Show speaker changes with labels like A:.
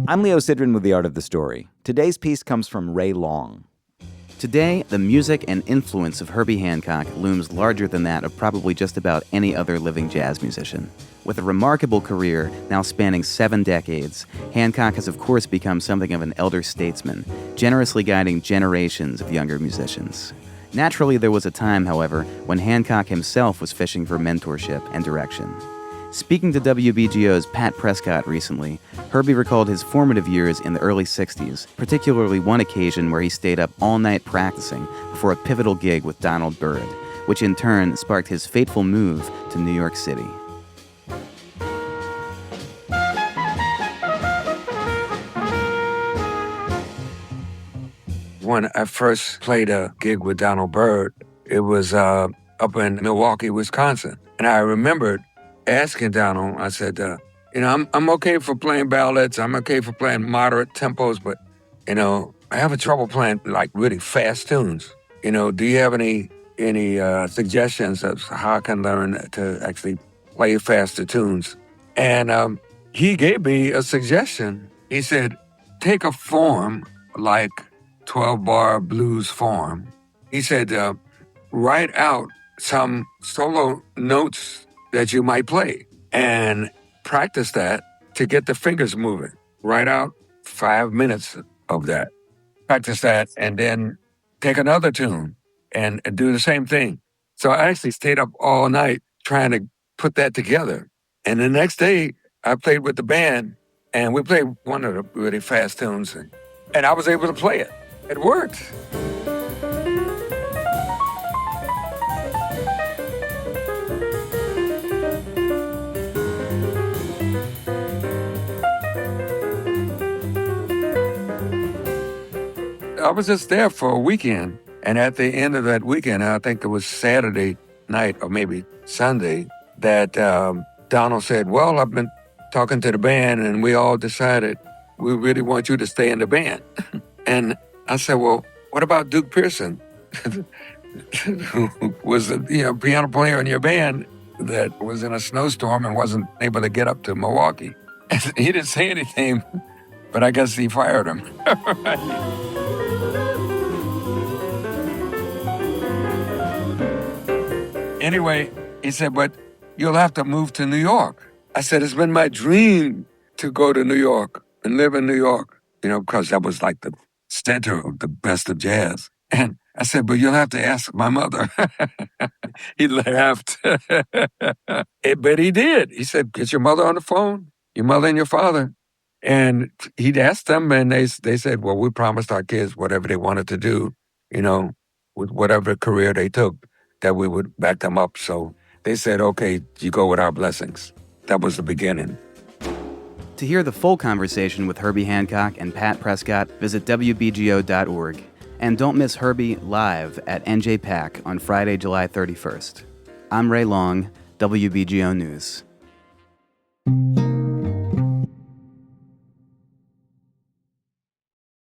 A: I'm Leo Sidran with The Art of the Story. Today's piece comes from Ray Long.
B: Today, the music and influence of Herbie Hancock looms larger than that of probably just about any other living jazz musician. With a remarkable career now spanning 7 decades, Hancock has of course become something of an elder statesman, generously guiding generations of younger musicians. Naturally, there was a time, however, when Hancock himself was fishing for mentorship and direction. Speaking to WBGO's Pat Prescott recently, Herbie recalled his formative years in the early 60s, particularly one occasion where he stayed up all night practicing before a pivotal gig with Donald Byrd, which in turn sparked his fateful move to New York City.
C: When I first played a gig with Donald Byrd, it was up in Milwaukee, Wisconsin. And I remembered asking Donald, I said, I'm okay for playing ballads. I'm okay for playing moderate tempos, but, I have trouble playing like really fast tunes. Do you have any suggestions of how I can learn to actually play faster tunes? And he gave me a suggestion. He said, take a form like 12-bar blues form. He said, write out some solo notes that you might play and practice that to get the fingers moving. Write out 5 minutes of that. Practice that and then take another tune and do the same thing. So I actually stayed up all night trying to put that together. And the next day I played with the band and we played one of the really fast tunes and I was able to play it. It worked. I was just there for a weekend. And at the end of that weekend, I think it was Saturday night or maybe Sunday, that Donald said, well, I've been talking to the band and we all decided we really want you to stay in the band. And I said, well, what about Duke Pearson, who was a piano player in your band that was in a snowstorm and wasn't able to get up to Milwaukee? And he didn't say anything, but I guess he fired him. Anyway, he said, but you'll have to move to New York. I said, it's been my dream to go to New York and live in New York, because that was like the center of the best of jazz. And I said, but you'll have to ask my mother. He laughed. But he did. He said, get your mother on the phone, your mother and your father. And he'd asked them, and they said, well, we promised our kids whatever they wanted to do, with whatever career they took, that we would back them up. So they said, okay, you go with our blessings. That was the beginning.
B: To hear the full conversation with Herbie Hancock and Pat Prescott, visit WBGO.org. And don't miss Herbie live at NJPAC on Friday, July 31st. I'm Ray Long, WBGO News.